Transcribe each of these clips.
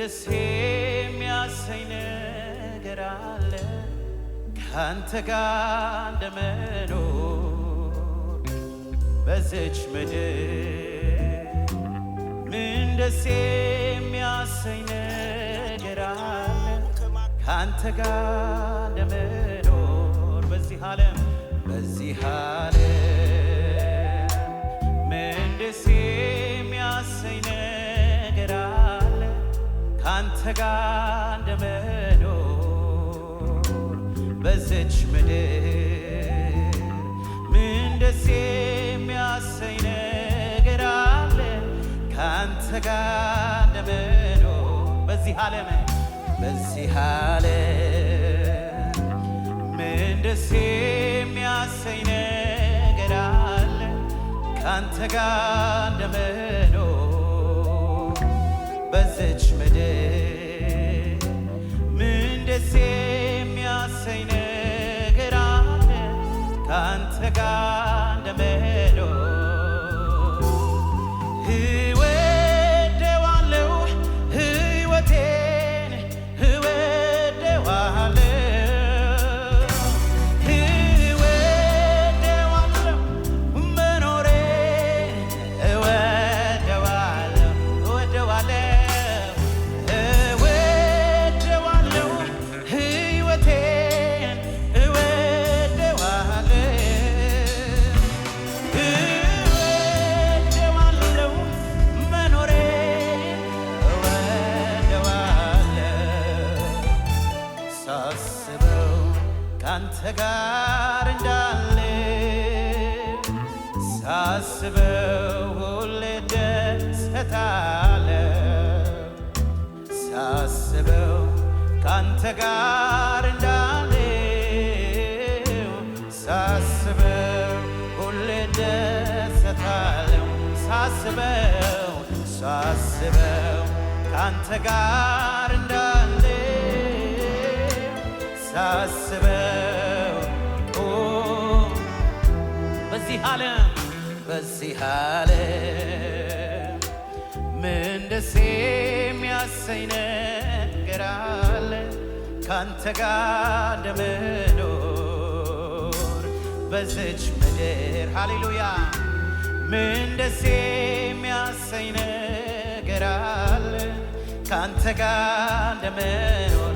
ደስ የሚያሰኝ ነገር አለ ካንተ ጋር እንደመኖር በዚች ምድር ምን ደስ የሚያሰኝ ነገር አለ ካንተ ጋር እንደመኖር በዚህ ዓለም ምን ደስ የሚያሰኝ ነገር አለ ካንተ ጋር እንደመኖር በዚች ምድር ምን ደስ የሚያሰኝ ነገር አለ ካንተ ጋር እንደመኖር በዚህ ዓለም ምን ደስ የሚያሰኝ ነገር አለ ካንተ ጋር እንደመኖር በዚች ምድር ምን ደስ የሚያሰኝ ነገር አለ ካንተ ጋር እንደመኖር እወደዋለሁ ሕይወቴን እወደዋለሁ መኖሬን እወደዋለሁ ሕይወቴን እወደዋለሁ መኖሬን እወደዋለሁ ሳስበው ካንተ ጋር እንዳለ ሳስበው ሁሌ ደስታለሁ ሳስበው ካንተ ጋር እንዳለው ሳስበው ሁሌ ደስታለሁ ሳስበው ካንተ ጋር እንዳለው ሳስበው በዚህ ዓለም ምን ደስ የሚያሰኝ ነገር አለ ካንተ ጋር እንደመኖር በዚች ምድር ሃሌሉያ ምን ደስ የሚያሰኝ ነገር አለ ካንተ ጋር እንደመኖር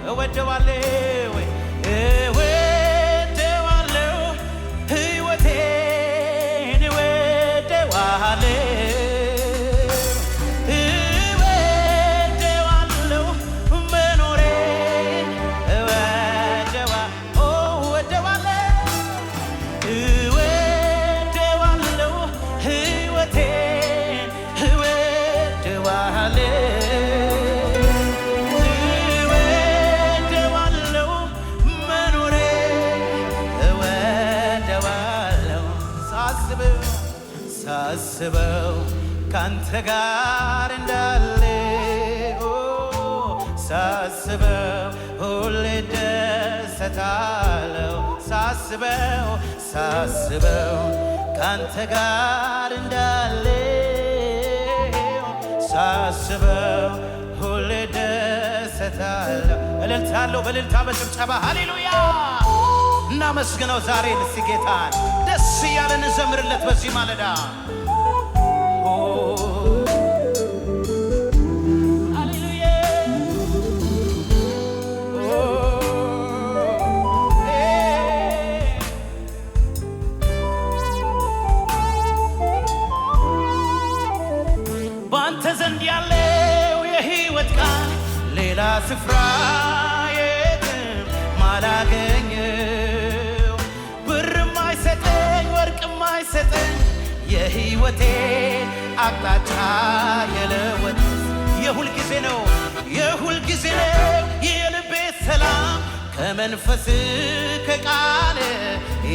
እወደዋለሁ ሕይወቴን እወደዋለሁ መኖሬን እወደዋለሁ ሕይወቴን እወደዋለሁ መኖሬን እወደዋለሁ ሳስበው ካንተ ጋር እንዳለ ሳስበው ሁሌ ደስታለሁ ሳስበው ካንተ ጋር እንዳለ ሳስበው ሁሌ ደስታለሁ እልልታለሁ በእልልታ በጭብጨባ ሃሌሉያ እናመስግነው ዛሬን እስቲ ጌታን ደስ እያለን እንዘምርለት በዚህ ማለዳ ባንተ ዘንድ ያለው የሕይወት ቃል ሌላ ስፍራ የትም ማላገኘው ብርም አይሰጠኝ ወርቅም አይሰጠኝ የሕይወቴን አቅጣጫ የለወጥ የሁል ጊዜ ነው የልቤ ሰላም ከመንፈስ ከቃል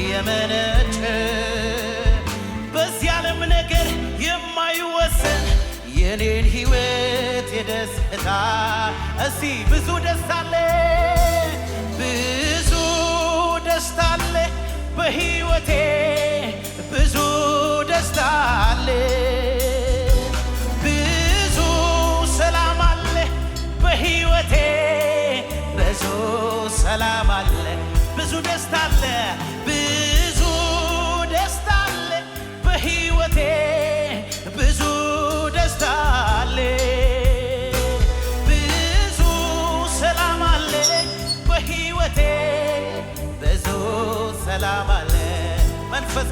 የመነጨ በዚህ ዓለም ነገር የማይወሰን የኔን ሕይወት የደስታ እስቲ ብዙ ደስታ አለ በሕይወቴ ብዙ ደስታ አለ ብዙ ሰላም አለ ደስታ አለ ብዙ ደስታ አለ በሕይወቴ ብዙ ደስታ አለ ብዙ ሰላም አለ በሕይወቴ ብዙ ሰላም አለ መንፈስ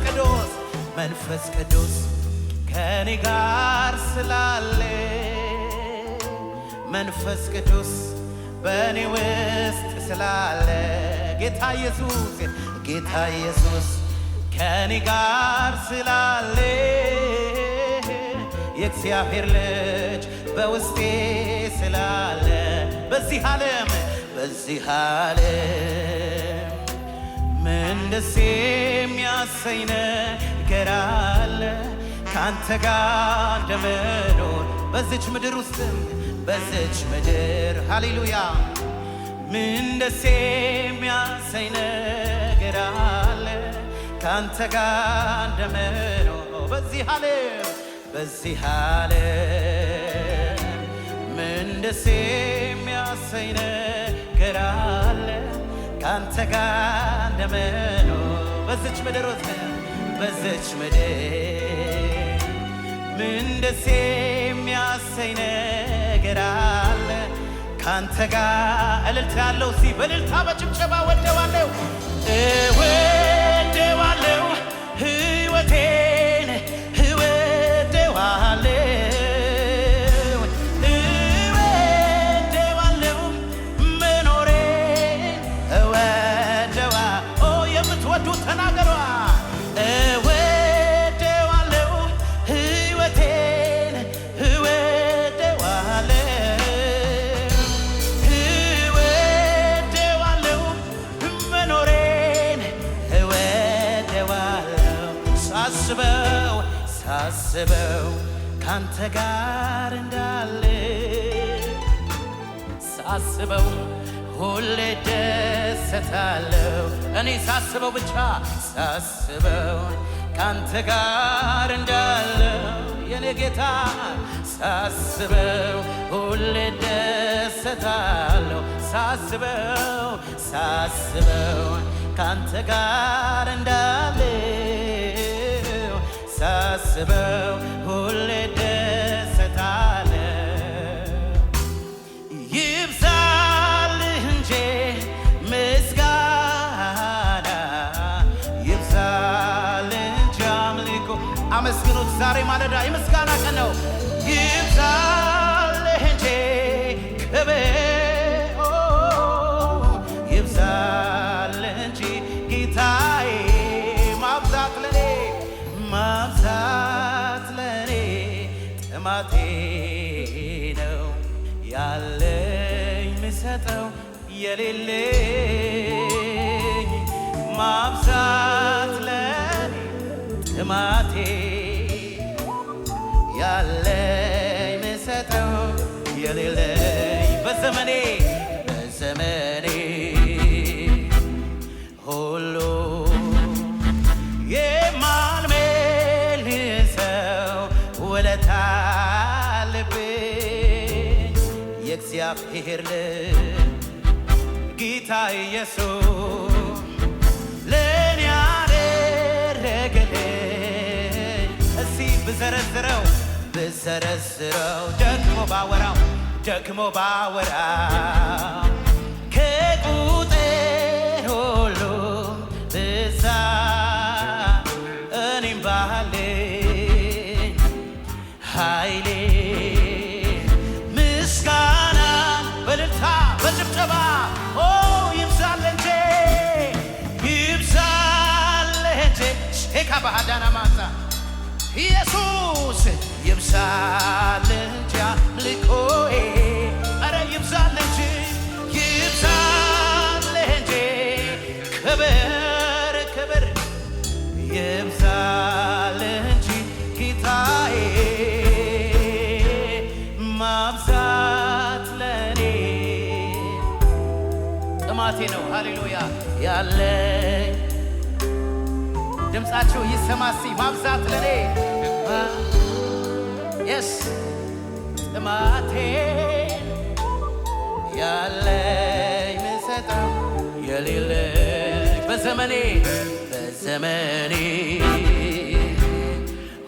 ቅዱስ ከኔ ጋር ስላለ መንፈስ ቅዱስ በኔ ውስጥ ስላለ ጌታ ኢየሱስ ከኔ ጋር ስላለ የእግዚአብሔር ልጅ በውስጤ ስላለ በዚህ ዓለም ምን ደስ የሚያሰኝ ነገር አለ ካንተ ጋር እንደመኖር በዚች ምድር ውስጥም በዚች ምድር ሃሌሉያ ምን ደስ የሚያሰኝ ነገር አለ ካንተ ጋር እንደመኖር በዚህ ዓለም ምን ደስ የሚያሰኝ ነገር አለ ካንተ ጋር እንደመኖር በዚች ምድር ምን ደስ የሚያሰኝ ነገር አለ ካንተ ጋር እልልታ ያለው በእልልታ በጭብጨባ ወደዋለሁ ሕይወቴን እወደዋለሁ መኖሬን እወደዋለሁ የምትወዱት ተናገሯ ሳስበው ካንተ ጋር እንዳለ ሳስበው ሁሌ ደሰታለሁ እኔ ሳስበው ብቻ ሳስበው ካንተ ጋር እንዳለው የኔ ጌታ ሳስበው ሁሌ ደሰታለሁ ሳስበው ካንተ ጋር እንዳለው ሳስበው ሁሌ ደሰታለሁ ይብዛልህ እንጂ ምስጋና ይብዛልህ እንጂ አምልኮ አመስግኑት ዛሬ ማለዳ የምስጋና ቀን ነው ይብዛልህ እንጂ ክብር ይብዛልህ እንጂ ጌታዬ ማብዛት ለኔ ጥማቴ ነው ያለኝ ምሰጠው የሌለኝ ማብዛት ለኔ ጥማቴ ያለኝ ምሰጠው የሌለኝ በዘመኔ ሁሉ የእግዚአብሔር ጌታ ኢየሱስ ለኔ ያደረገልኝ እስቲ ብዘረዝረው ደግሞ ባወራው ከቁጥር ሁሉ ብዛ እኔም ባለኝ ኃይሌ በጭብጨባ ይብዛልህ እንጂ ሼካ ባህዳና ማዛ ኢየሱስ ይብዛልህ እንጂ አምልኮዬ ኧረ ይብዛልህ እንጂ ክብር ይብዛልህ እንጂ ጌታዬ ማብዛት ለኔ ጥማቴ ነው ሃሌሉያ ያለኝ ድምፃችሁ ይሰማሲ ማብዛት ለኔ የስ ጥማቴ ያለኝ ምሰጠው የሌለኝ በዘመኔ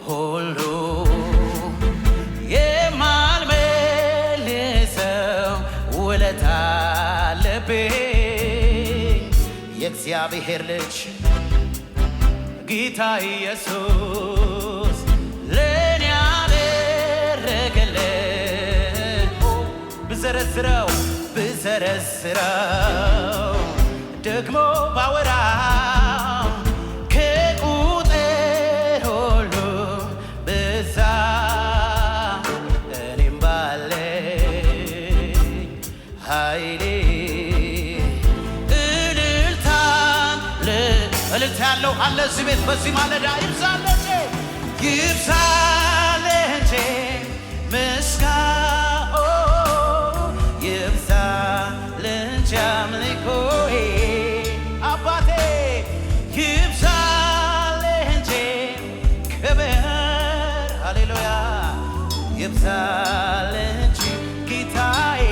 ሁሉ የማልመልሰው ውለታ አለብኝ የእግዚአብሔር ልጅ ጌታ ኢየሱስ ለኔ ያደረገልን ብዘረዝረው ደግሞ ባወራው ከቁጥር ሁሉ በዛ እኔም ባለኝ ኃይሌ እልልታ ያለው አለ እዚህ ቤት በዚህ ማለዳ ይብዛለች ምስጋና ይብዛልኝ አምልኮዬ አባቴ ይብዛልኝ ክብር ሃሌሉያ ይብዛልኝ ጌታዬ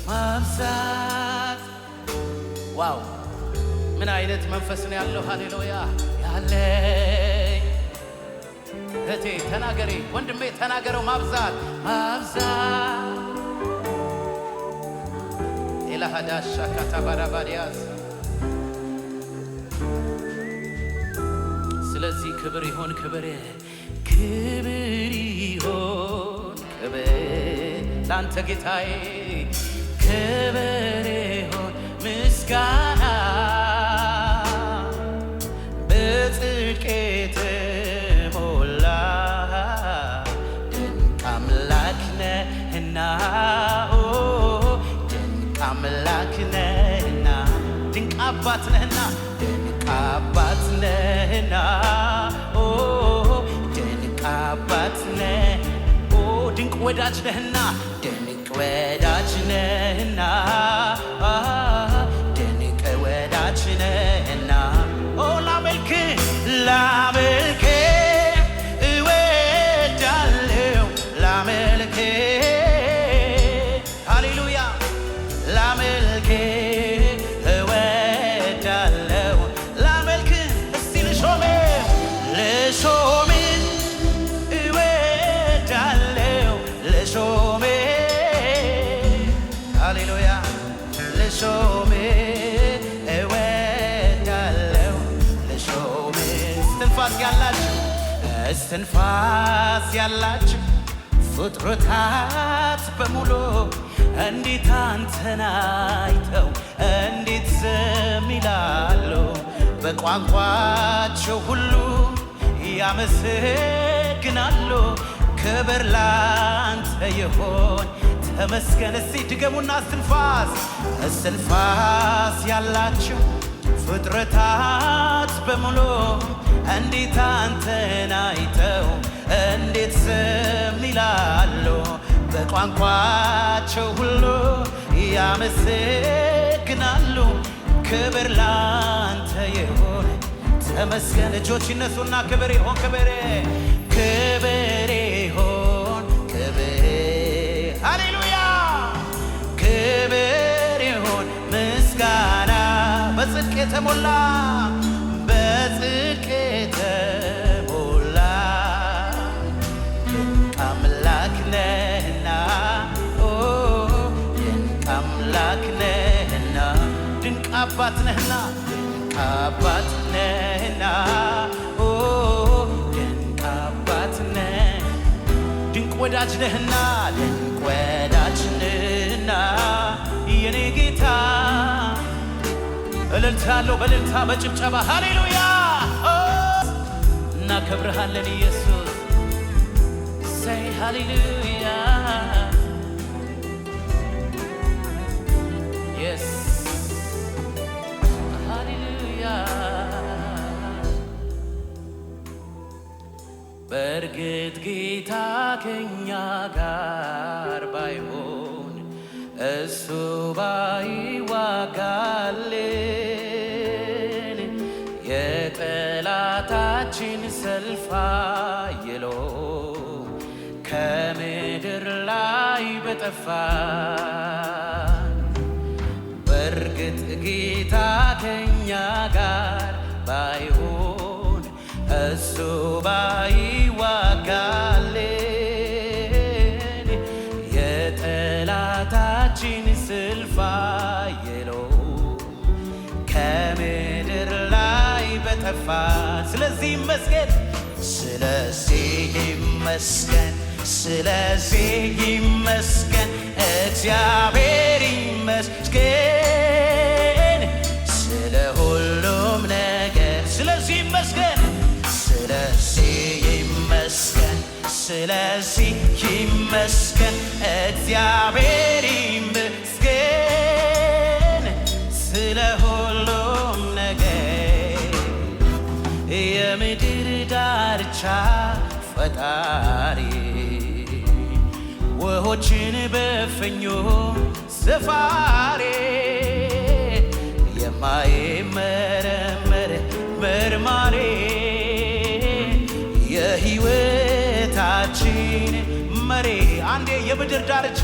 ማብዛት ዋው ምን አይነት መንፈስ ነው ያለው ሃሌሉያ ያለኝ እቴ ተናገሪ ወንድሜ ተናገረው ማብዛት ኤላሃዳሻ ካታባራባዲያስ ስለዚህ ክብር ይሆን ክብር ላንተ ጌታዬ ክብር ይሆን ምስጋና በጽድቅ የተሞላ ድንቅ አምላክ ነህና ድንቅ አምላክ ነህና ድንቅ አባት ነህና ድንቅ አባት ነህና ድንቅ አባት ነህ ድንቅ ወዳጅ ነህና ድንቅ ወዳጅ ነህና ድንቅ ወዳጅ ነህና ላመልክ እወዳለሁ ላመልክ ሃሌሉያ ላመልክ እወዳለሁ ላመልክ እስቲ ልሾም እወዳለሁ ልሾም ሃሌሉያ ልሾም እስትንፋስ ያላችሁ ፍጥረታት በሙሉ እንዴት አንተን አይተው እንዴት ዝም ይላሉ በቋንቋቸው ሁሉ ያመሰግናሉ ክብር ላንተ ይሁን ተመስገን እስቲ ድገሙና እስትንፋስ ያላችሁ ፍጥረታት በሙሉ እንዴት አንተን አይተው እንዴት ዝም ይላሉ በቋንቋቸው ሁሉ ያመሰግናሉ ክብር ላንተ ይሁን ተመስገን እጆች ይነሱና ክብር ይሁን ክብር ይሁን ሃሌሉያ ክብር ይሁን ምስጋና በጽድቅ የተሞላ በጽድቅ የተሞላ ድንቅ አምላክ ነህና ድንቅ አምላክ ነህና ድንቅ አባት ነህና ድንቅ አባት ነህና ድንቅ አባት ነህ ድንቅ ወዳጅ ነህና ድንቅ ወዳጅ ነህና የኔ ጌታ እልልታ አለው በእልልታ በጭብጨባ ሃሌሉያ እናከብርሃለን ኢየሱስ say hallelujah yes hallelujah በእርግጥ ጌታ ከኛ ጋር ባይሆን እሱ ባይዋጋልን የጠላታችን ሰልፍ አይሎ ከምድር ላይ በጠፋን በእርግጥ ጌታ ጋር ባይሆን እሱ ባይዋጋልን የጠላታችን ስልፋ የለው ከምድር ላይ በጠፋ። ስለዚህ ይመስገን፣ ስለዚህ ይመስገን፣ ስለዚህ ይመስገን፣ እግዚአብሔር ይመስገን ስለ ሁሉም ነገር። ስለዚህ ይመስገን፣ ስለዚህ ይመስገን፣ ስለዚህ ይመስገን፣ እግዚአብሔር ይመስገን ስለ ሁሉም ነገር። የምድር ዳርቻ ፈጣሪ ውሆችን በፍኙ ሰፋሪ የማይመረመር መርማሪ የሕይወታችን መሪ። አንዴ የምድር ዳርቻ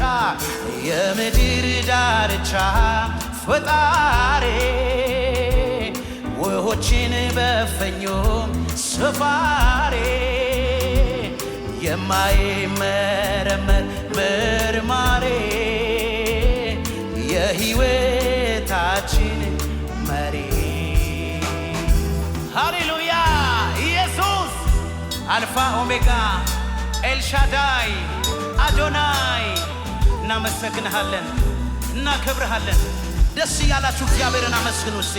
የምድር ዳርቻ ፈጣሪ ውሆችን በፍኙ ሰፋሪ የማይመረመር መርማሪ የሕይወታችን መሪ። ሃሌሉያ! ኢየሱስ አልፋ ኦሜጋ ኤልሻዳይ አዶናይ እናመሰግንሃለን፣ እናከብርሃለን። ደስ እያላችሁ እግዚአብሔርን አመስግኑ። እስቲ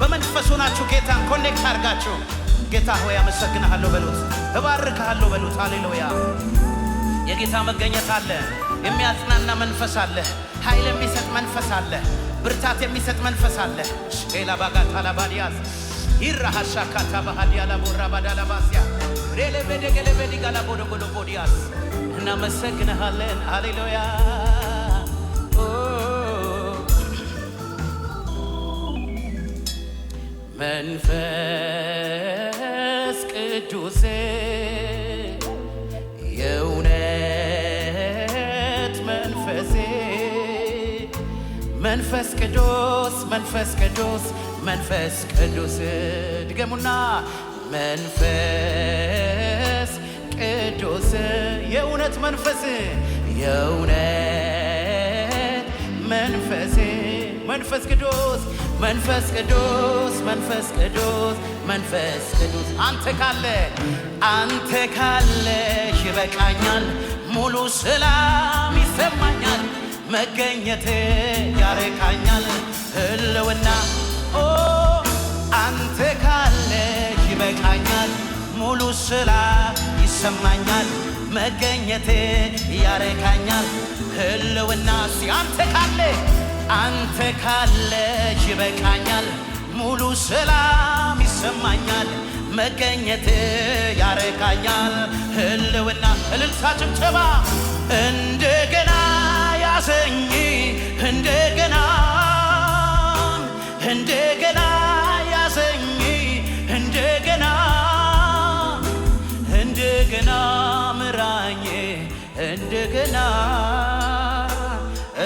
በመንፈስ ሆናችሁ ጌታን ኮኔክት አድርጋችሁ ጌታ ሆይ አመሰግንሃለሁ በሉት፣ እባርክሃለሁ በሉት። ሃሌሉያ! የጌታ መገኘት አለ። የሚያጽናና መንፈስ አለ። ኃይል የሚሰጥ መንፈስ አለ። ብርታት የሚሰጥ መንፈስ አለ። ሼላ ባጋታ ላባዲያስ ይራሃሻ ካታ ባህዲያ ላቦራ ባዳላባሲያ ሬሌ በደገለ በዲጋላ ቦዶጎሎ ቦዲያስ እናመሰግንሃለን። ሃሌሉያ! መንፈስ ቅዱስ የእውነት መንፈስ መንፈስ ቅዱስ መንፈስ ቅዱስ መንፈስ ቅዱስ ድገሙና መንፈስ ቅዱስ የእውነት መንፈስ የእውነት መንፈስ መንፈስ ቅዱስ መንፈስ ቅዱስ መንፈስ ቅዱስ መንፈስ ቅዱስ አንተ ካለ ይበቃኛል፣ ሙሉ ሰላም ይሰማኛል፣ መገኘት ያረካኛል ህልውና። አንተ ካለ ይበቃኛል፣ ሙሉ ሰላም ይሰማኛል፣ መገኘት ያረካኛል ህልውና። አንተ ካለ ይበቃኛል፣ ሙሉ ሰላም ይሰማኛል፣ መገኘት ያረካኛል ህልውና። እልልታ ጭብጨባ እንደገና ያዘኝ እንደገና እንደገና ያዘኝ እንደገና እንደገና ምራኝ እንደገና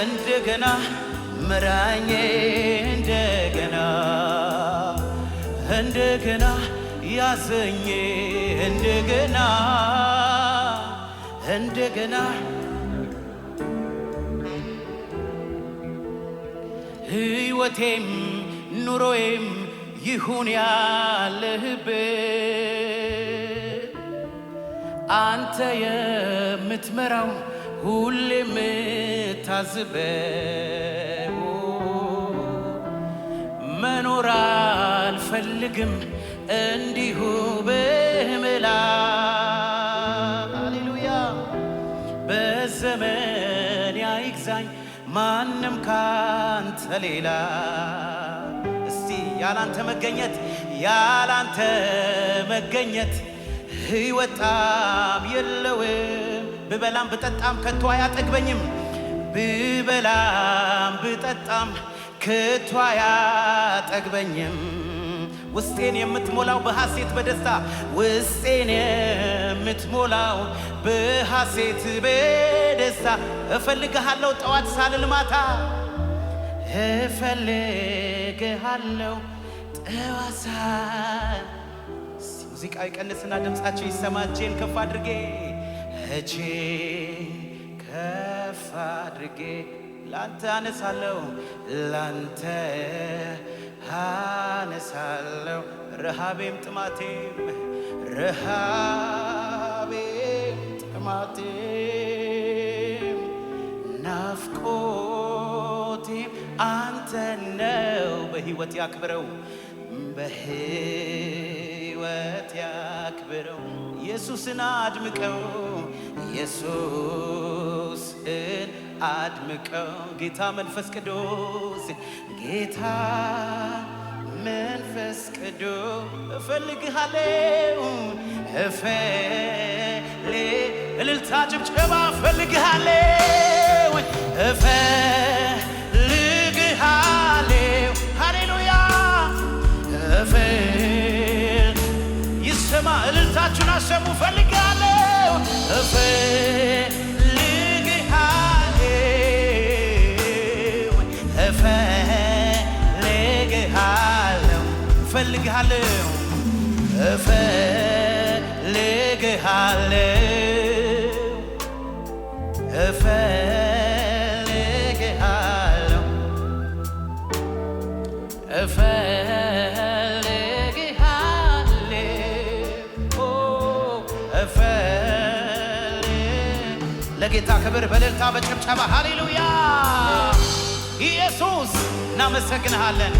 እንደገና ምራኝ እንደገና እንደገና ያዘኝ እንደገና እንደገና ሕይወቴም ኑሮዬም ይሁን ያለህበት አንተ የምትመራው ሁሌ የምታዝበው መኖር አልፈልግም እንዲሁ በመላ ሃሌሉያ በዘመን አይግዛኝ ማንም ካንተ ሌላ። እስቲ ያላንተ መገኘት ሕይወት ጣዕም የለውም። ብበላም ብጠጣም ከቶ አያጠግበኝም። ብበላም ብጠጣም ከቶ አያጠግበኝም። ውስጤን የምትሞላው በሐሴት በደስታ ውስጤን የምትሞላው በሐሴት በደስታ እፈልግሃለሁ ጠዋት ሳልል ማታ እፈልግሃለሁ ጠዋሳ ሙዚቃው ይቀንስና ድምጻቸው ይሰማ። እጄን ከፍ አድርጌ ከፍ አድርጌ ላንተ አነሳለሁ ላንተ አነሳለሁ ረሃቤም ጥማቴም ጥማቴም ናፍቆቴም አንተ ነው። በሕይወት ያክብረው በሕይወት ያክብረው ኢየሱስን አድምቀው ኢየሱስን አድምቀው ጌታ መንፈስ ቅዱስ ጌታ መንፈስ ቅዱስ እፈልግሃለሁ እልልታ ጭብጨባ እፈልግሃለሁ እፈልግሃለሁ ሃሌሉያ ይሰማ እልልታችሁን አሰሙ እፈልግሃለሁ እፈልግሃለሁ ለጌታ ክብር በእልልታ በጭብጨባ ሃሌሉያ ኢየሱስ እናመሰግንሃለን።